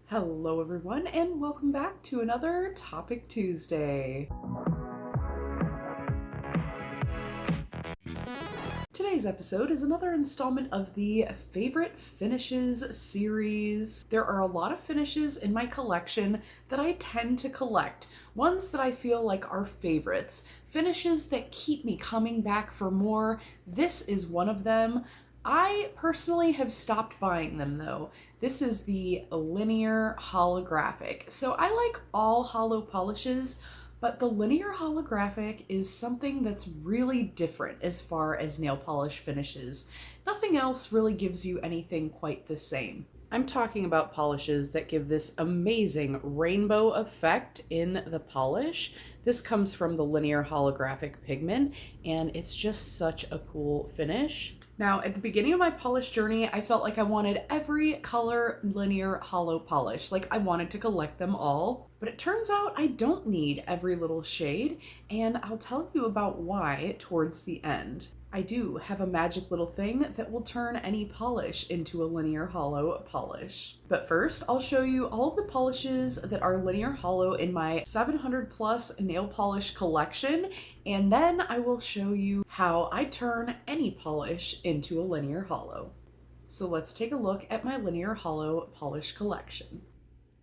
Hello everyone and welcome back to another Topic Tuesday. Today's episode is another installment of the Favorite Finishes series. There are a lot of finishes in my collection that I tend to collect, ones that I feel like are favorites, finishes that keep me coming back for more. This is one of them. I personally have stopped buying them though. This is the linear holographic. So I like all holo polishes, but the linear holographic is something that's really different as far as nail polish finishes. Nothing else really gives you anything quite the same. I'm talking about polishes that give this amazing rainbow effect in the polish. This comes from the linear holographic pigment, and it's just such a cool finish. Now, at the beginning of my polish journey, I felt like I wanted every color linear holo polish. Like I wanted to collect them all, but it turns out I don't need every little shade, and I'll tell you about why towards the end. I do have a magic little thing that will turn any polish into a linear holo polish. But first, I'll show you all of the polishes that are linear holo in my 700 plus nail polish collection, and then I will show you how I turn any polish into a linear holo. So let's take a look at my linear holo polish collection.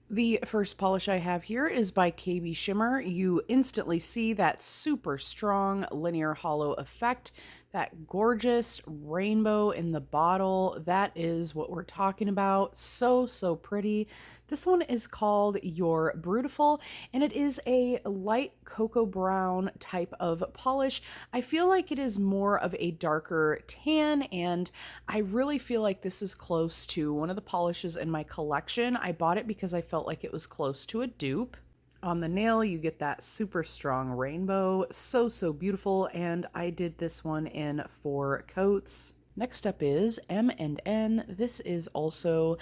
The first polish I have here is by KB Shimmer. You instantly see that super strong linear holo effect, that gorgeous rainbow in the bottle. That is what we're talking about. So pretty. This one is called Your Beautiful, and it is a light cocoa brown type of polish. I feel like it is more of a darker tan, and I really feel like this is close to one of the polishes in my collection. I bought it because I felt like it was close to a dupe. On the nail, you get that super strong rainbow. So beautiful, and I did this one in 4 coats. Next up is M&N. This is also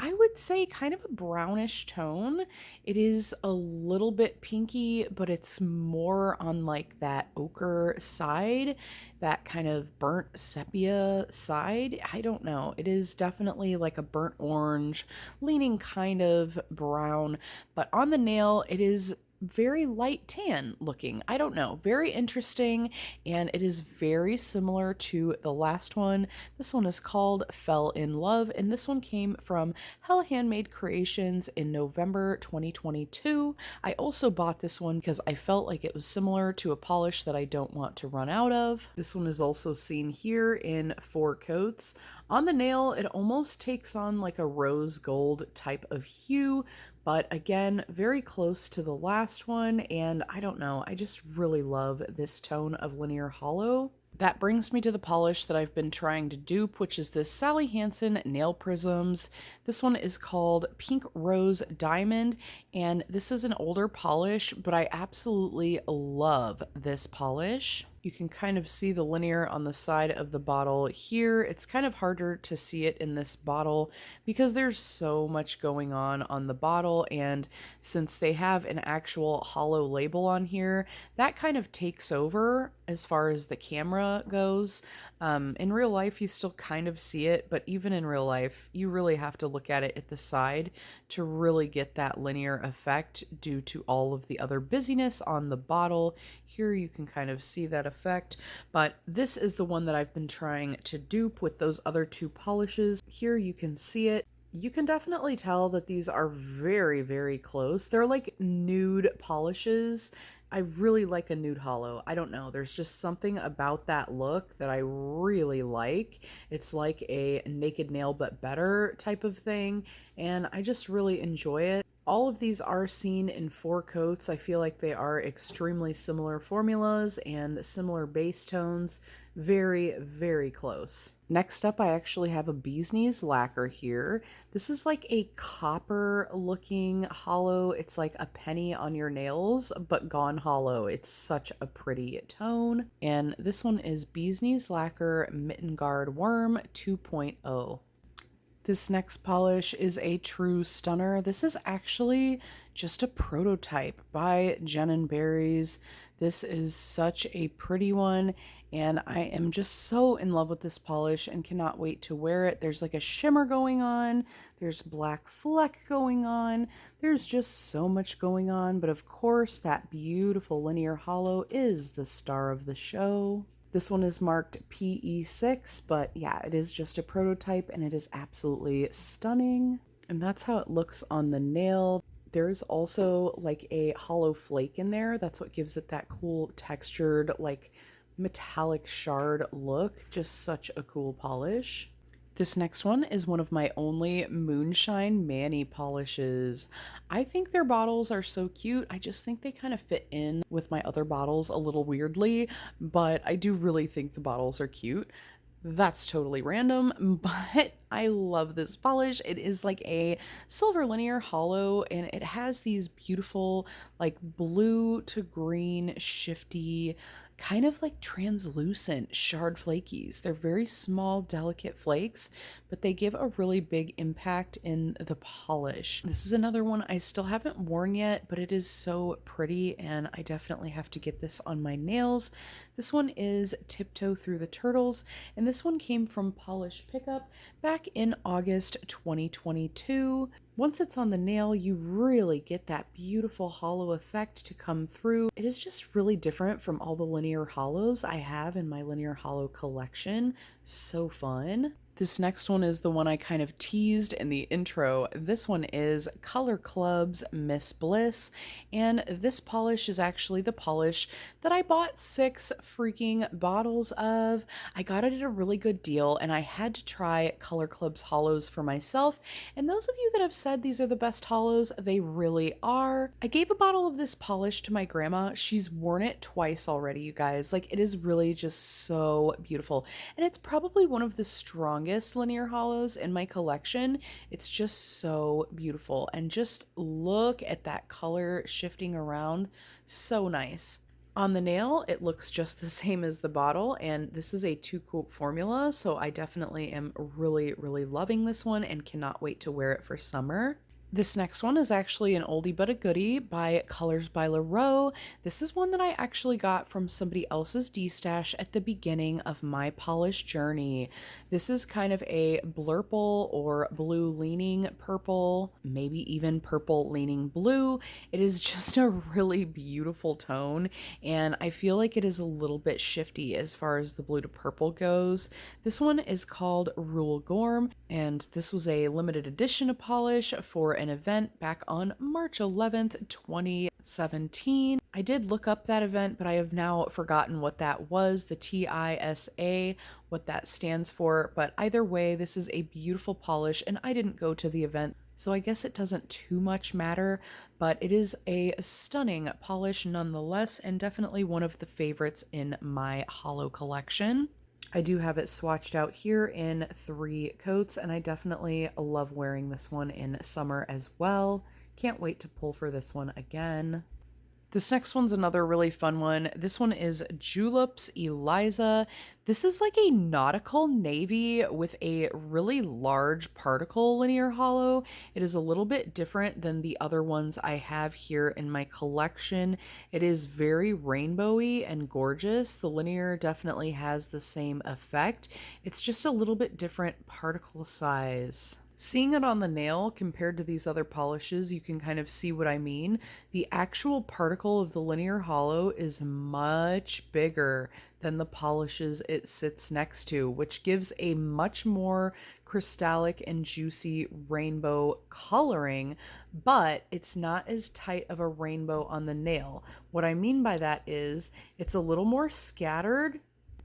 I would say kind of a brownish tone. It is a little bit pinky, but it's more on like that ochre side, that kind of burnt sepia side. I don't know. It is definitely like a burnt orange, leaning kind of brown, but on the nail, it is very light tan looking. I don't know. Very interesting, and it is very similar to the last one. This one is called Fell in Love, and this one came from Hell Handmade Creations in November 2022. I also bought this one because I felt like it was similar to a polish that I don't want to run out of. This one is also seen here in 4 coats. On the nail, it almost takes on like a rose gold type of hue, but again, very close to the last one, and I don't know, I just really love this tone of linear holo. That brings me to the polish that I've been trying to dupe, which is this Sally Hansen Nail Prisms. This one is called Pink Rose Diamond, and this is an older polish, but I absolutely love this polish. You can kind of see the linear on the side of the bottle here. It's kind of harder to see it in this bottle because there's so much going on the bottle, and since they have an actual holo label on here, that kind of takes over as far as the camera goes. In real life, you still kind of see it, but even in real life, you really have to look at it at the side to really get that linear effect due to all of the other busyness on the bottle. Here you can kind of see that effect, but this is the one that I've been trying to dupe with those other 2 polishes. Here you can see it. You can definitely tell that these are very close. They're like nude polishes. I really like a nude holo. I don't know. There's just something about that look that I really like. It's like a naked nail but better type of thing, and I just really enjoy it. All of these are seen in 4 coats. I feel like they are extremely similar formulas and similar base tones. Very close. Next up, I actually have a Bee's Knees lacquer here. This is like a copper looking holo. It's like a penny on your nails, but gone holo. It's such a pretty tone. And this one is Bee's Knees Lacquer Mitten Guard Worm 2.0. This next polish is a true stunner. This is actually just a prototype by Jen and Berries. This is such a pretty one, and I am just so in love with this polish and cannot wait to wear it. There's like a shimmer going on, there's black fleck going on, there's just so much going on, but of course that beautiful linear hollow is the star of the show. This one is marked PE6, but yeah, it is just a prototype and it is absolutely stunning. And that's how it looks on the nail. There's also like a hollow flake in there. That's what gives it that cool textured, like metallic shard look. Just such a cool polish. This next one is one of my only Moonshine Mani polishes. I think their bottles are so cute. I just think they kind of fit in with my other bottles a little weirdly, but I do really think the bottles are cute. That's totally random, but I love this polish. It is like a silver linear hollow, and it has these beautiful, like blue to green, shifty, kind of like translucent shard flakies. They're very small, delicate flakes, but they give a really big impact in the polish. This is another one I still haven't worn yet, but it is so pretty, and I definitely have to get this on my nails. This one is Tiptoe Through the Turtles, and this one came from Polish Pickup back in August 2022. Once it's on the nail, you really get that beautiful hollow effect to come through. It is just really different from all the linear hollows I have in my linear hollow collection. So fun. This next one is the one I kind of teased in the intro. This one is Color Club's Miss Bliss, and this polish is actually the polish that I bought 6 freaking bottles of. I got it at a really good deal, and I had to try Color Club's hollows for myself, and those of you that have said these are the best hollows, they really are. I gave a bottle of this polish to my grandma. She's worn it twice already, you guys. Like, it is really just so beautiful, and it's probably one of the strongest linear hollows in my collection. It's just so beautiful, and just look at that color shifting around. So nice. On the nail, it looks just the same as the bottle, and this is a 2-coat formula, so I definitely am really, really loving this one and cannot wait to wear it for summer. This next one is actually an oldie but a goodie by Colors by LaRoe. This is one that I actually got from somebody else's D-stash at the beginning of my polish journey. This is kind of a blurple or blue leaning purple, maybe even purple leaning blue. It is just a really beautiful tone, and I feel like it is a little bit shifty as far as the blue to purple goes. This one is called Rule Gorm, and this was a limited edition polish for an event back on March 11th, 2017. I did look up that event, but I have now forgotten what that was, the TISA, what that stands for. But either way, this is a beautiful polish, and I didn't go to the event, so I guess it doesn't too much matter, but it is a stunning polish nonetheless, and definitely one of the favorites in my hollow collection. I do have it swatched out here in 3 coats, and I definitely love wearing this one in summer as well. Can't wait to pull for this one again. This next one's another really fun one. This one is Julep's Eliza. This is like a nautical navy with a really large particle linear hollow. It is a little bit different than the other ones I have here in my collection. It is very rainbowy and gorgeous. The linear definitely has the same effect. It's just a little bit different particle size. Seeing it on the nail compared to these other polishes, you can kind of see what I mean. The actual particle of the linear hollow is much bigger than the polishes it sits next to, which gives a much more crystallic and juicy rainbow coloring, but it's not as tight of a rainbow on the nail. What I mean by that is it's a little more scattered,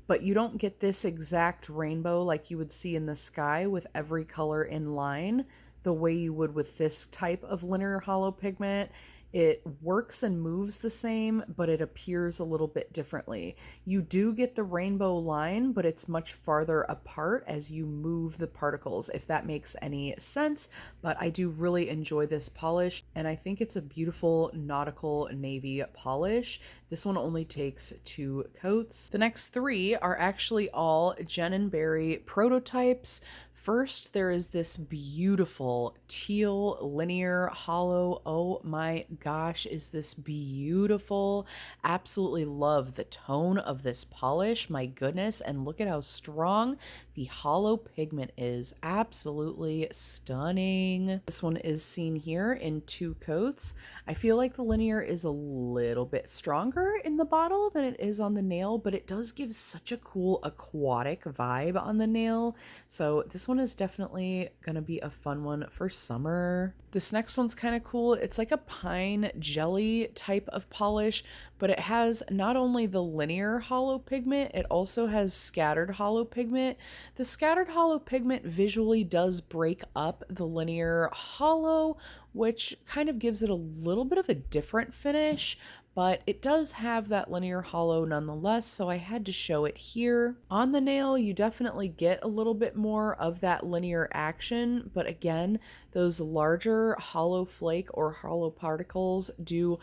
but you don't get this exact rainbow like you would see in the sky with every color in line the way you would with this type of linear hollow pigment. It works and moves the same, but it appears a little bit differently. You do get the rainbow line, but it's much farther apart as you move the particles, if that makes any sense. But I do really enjoy this polish, and I think it's a beautiful nautical navy polish. This one only takes 2 coats. The next 3 are actually all Jen and Barry prototypes First, there is this beautiful teal linear hollow. Oh my gosh, is this beautiful? Absolutely love the tone of this polish. My goodness, and look at how strong the hollow pigment is. Absolutely stunning. This one is seen here in 2 coats. I feel like the linear is a little bit stronger in the bottle than it is on the nail, but it does give such a cool aquatic vibe on the nail. So this one is definitely gonna be a fun one for summer. This next one's kind of cool. It's like a pine jelly type of polish, but it has not only the linear hollow pigment, it also has scattered hollow pigment. The scattered hollow pigment visually does break up the linear hollow, which kind of gives it a little bit of a different finish, but it does have that linear hollow nonetheless, so I had to show it here. On the nail, you definitely get a little bit more of that linear action, but again, those larger hollow flake or hollow particles do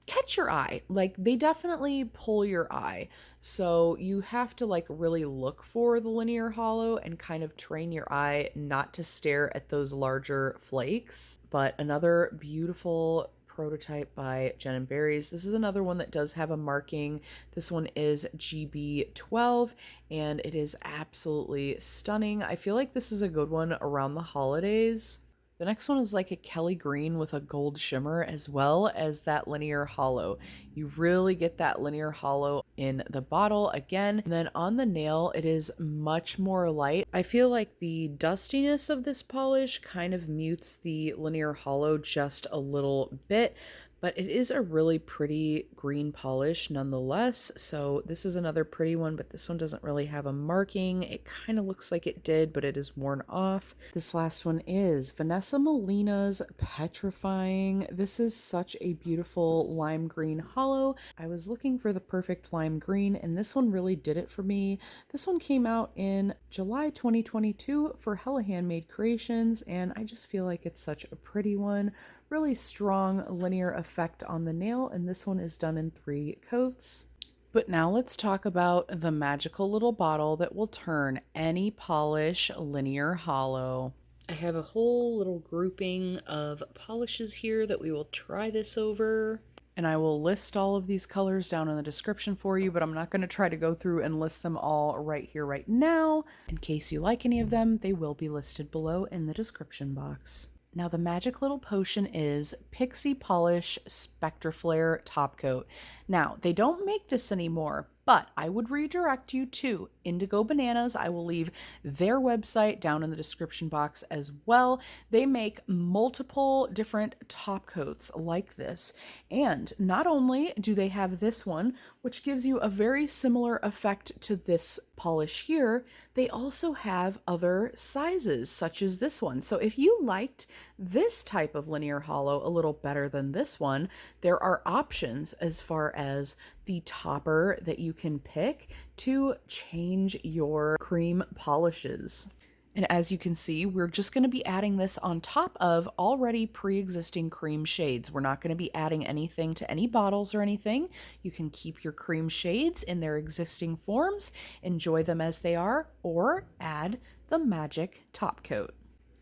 catch your eye. Like, they definitely pull your eye. So you have to like really look for the linear hollow and kind of train your eye not to stare at those larger flakes. But another beautiful prototype by Jen and Berries. This is another one that does have a marking. This one is GB12 and it is absolutely stunning. I feel like this is a good one around the holidays. The next one is like a Kelly green with a gold shimmer as well as that linear hollow. You really get that linear hollow in the bottle again. And then on the nail, it is much more light. I feel like the dustiness of this polish kind of mutes the linear hollow just a little bit, but it is a really pretty green polish nonetheless. So this is another pretty one, but this one doesn't really have a marking. It kind of looks like it did, but it is worn off. This last one is Vanessa Molina's Petrifying. This is such a beautiful lime green hollow. I was looking for the perfect lime green, and this one really did it for me. This one came out in July 2022 for Hella Handmade Creations, and I just feel like it's such a pretty one. Really strong linear effect on the nail, and this one is done in 3 coats. But now let's talk about the magical little bottle that will turn any polish linear hollow. I have a whole little grouping of polishes here that we will try this over. And I will list all of these colors down in the description for you, but I'm not going to try to go through and list them all right here, right now. In case you like any of them, they will be listed below in the description box. Now the magic little potion is Pixie Polish Spectraflare Top Coat. Now, they don't make this anymore, but I would redirect you to Indigo Bananas. I will leave their website down in the description box as well. They make multiple different top coats like this. And not only do they have this one, which gives you a very similar effect to this polish here, they also have other sizes such as this one. So if you liked this type of linear hollow a little better than this one, there are options as far as the topper that you can pick to change your cream polishes. And as you can see, we're just going to be adding this on top of already pre-existing cream shades. We're not going to be adding anything to any bottles or anything. You can keep your cream shades in their existing forms, enjoy them as they are, or add the magic top coat.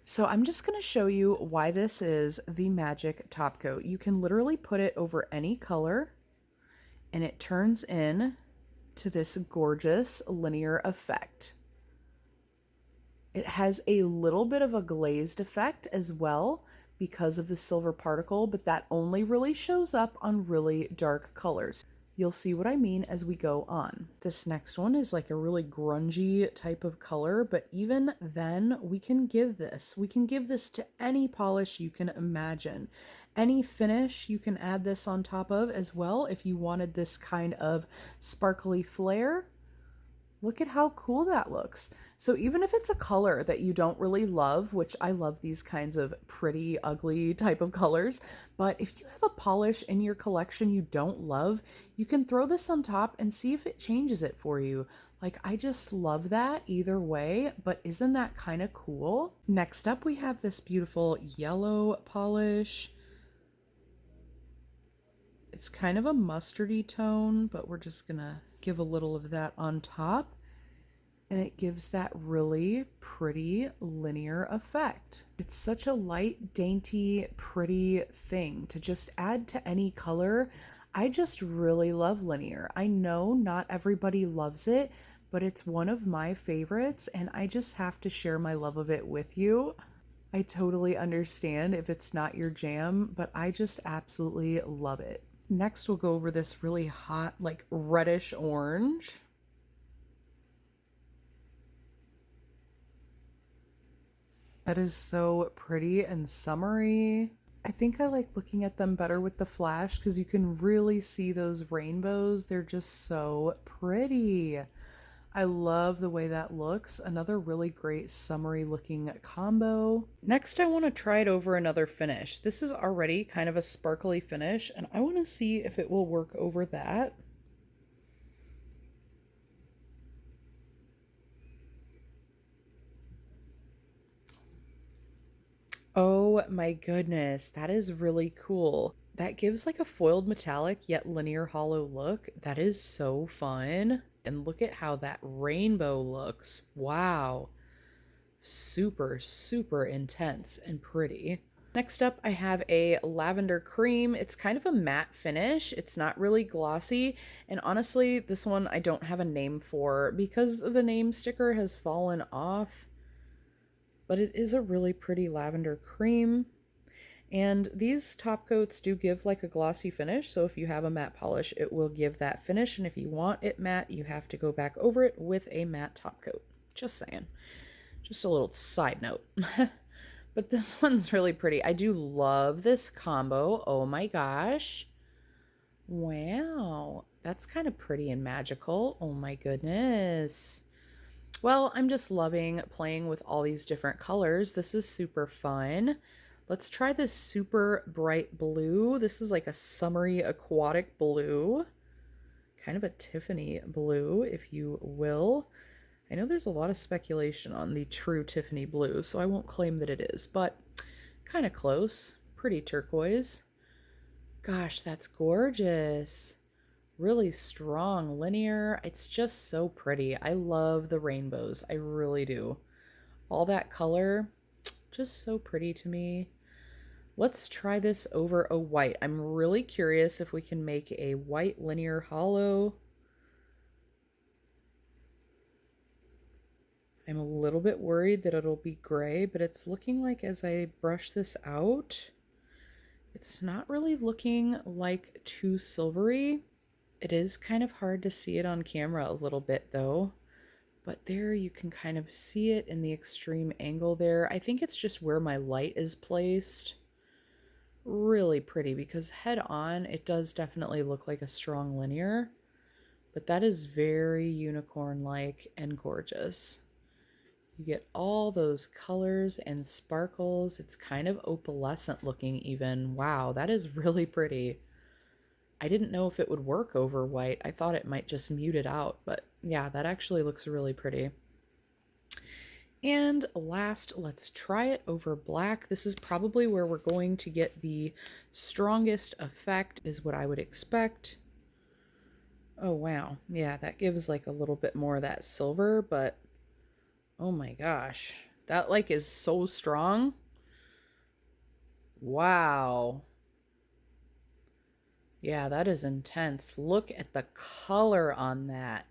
So I'm just going to show you why this is the magic top coat. You can literally put it over any color and it turns in to this gorgeous linear effect. It has a little bit of a glazed effect as well because of the silver particle, but that only really shows up on really dark colors. You'll see what I mean as we go on. This next one is like a really grungy type of color, but even then we can give this. We can give this to any polish you can imagine. Any finish you can add this on top of as well if you wanted this kind of sparkly flare. Look at how cool that looks. So even if it's a color that you don't really love, which I love these kinds of pretty ugly type of colors, but if you have a polish in your collection you don't love, you can throw this on top and see if it changes it for you. Like, I just love that either way, but isn't that kind of cool? Next up we have this beautiful yellow polish. It's kind of a mustardy tone, but we're just gonna give a little of that on top. and it gives that really pretty linear effect. It's such a light, dainty, pretty thing to just add to any color. I just really love linear. I know not everybody loves it, but it's one of my favorites, and I just have to share my love of it with you. I totally understand if it's not your jam, but I just absolutely love it. Next, we'll go over this really hot, like reddish orange. That is so pretty and summery. I think I like looking at them better with the flash because you can really see those rainbows. They're just so pretty. I love the way that looks. Another really great summery looking combo. Next, I want to try it over another finish. This is already kind of a sparkly finish, and I want to see if it will work over that. Oh my goodness, that is really cool. That gives like a foiled metallic yet linear hollow look. That is so fun. And look at how that rainbow looks. Wow. Super, super intense and pretty. Next up, I have a lavender cream. It's kind of a matte finish. It's not really glossy. And honestly, this one I don't have a name for because the name sticker has fallen off. But it is a really pretty lavender cream. And these top coats do give like a glossy finish, so if you have a matte polish, it will give that finish, and if you want it matte, you have to go back over it with a matte top coat. Just saying. Just a little side note. But this one's really pretty. I do love this combo. Oh my gosh. Wow. That's kind of pretty and magical. Oh my goodness. Well, I'm just loving playing with all these different colors. This is super fun. Let's try this super bright blue. This is like a summery aquatic blue. Kind of a Tiffany blue, if you will. I know there's a lot of speculation on the true Tiffany blue, so I won't claim that it is, but kind of close. Pretty turquoise. Gosh, that's gorgeous. Really strong, linear. It's just so pretty. I love the rainbows. I really do. All that color, just so pretty to me. Let's try this over a white. I'm really curious if we can make a white linear hollow. I'm a little bit worried that it'll be gray, but it's looking like as I brush this out, it's not really looking like too silvery. It is kind of hard to see it on camera a little bit though, but there you can kind of see it in the extreme angle there. I think it's just where my light is placed. Really pretty because head on it does definitely look like a strong linear, but that is very unicorn-like and gorgeous. You get all those colors and sparkles. It's kind of opalescent looking even. Wow, that is really pretty. I didn't know if it would work over white. I thought it might just mute it out, but yeah, that actually looks really pretty. And last, let's try it over black. This is probably where we're going to get the strongest effect, is what I would expect. Oh, wow. Yeah, that gives like a little bit more of that silver, but oh my gosh, that like is so strong. Wow. Yeah, that is intense. Look at the color on that.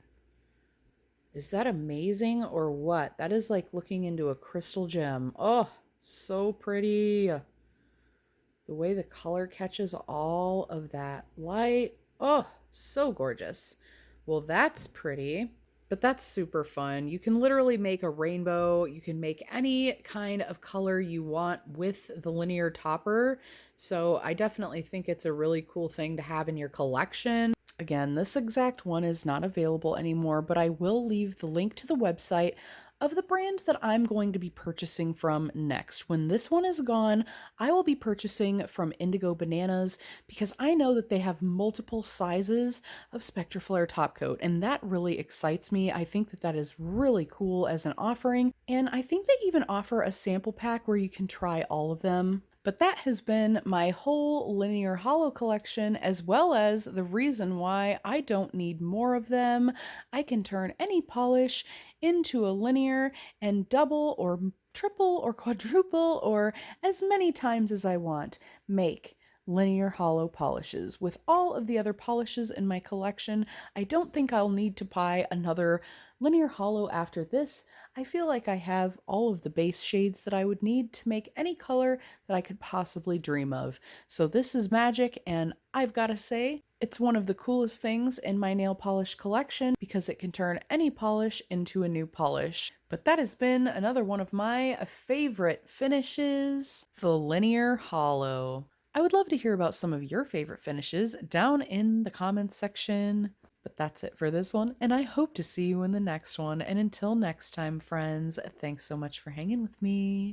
Is that amazing or what? That is like looking into a crystal gem. Oh, so pretty. The way the color catches all of that light. Oh, so gorgeous. Well, that's pretty. But that's super fun. You can literally make a rainbow. You can make any kind of color you want with the linear topper. So I definitely think it's a really cool thing to have in your collection. Again, this exact one is not available anymore, but I will leave the link to the website of the brand that I'm going to be purchasing from next. When this one is gone, I will be purchasing from Indigo Bananas because I know that they have multiple sizes of Spectraflare top coat, and that really excites me. I think that that is really cool as an offering, and I think they even offer a sample pack where you can try all of them. But that has been my whole linear hollow collection, as well as the reason why I don't need more of them. I can turn any polish into a linear and double or triple or quadruple or as many times as I want. Make linear hollow polishes. With all of the other polishes in my collection, I don't think I'll need to buy another linear hollow after this. I feel like I have all of the base shades that I would need to make any color that I could possibly dream of. So this is magic, and I've got to say, it's one of the coolest things in my nail polish collection because it can turn any polish into a new polish. But that has been another one of my favorite finishes, the linear hollow. I would love to hear about some of your favorite finishes down in the comments section. But that's it for this one, and I hope to see you in the next one. And until next time, friends, thanks so much for hanging with me.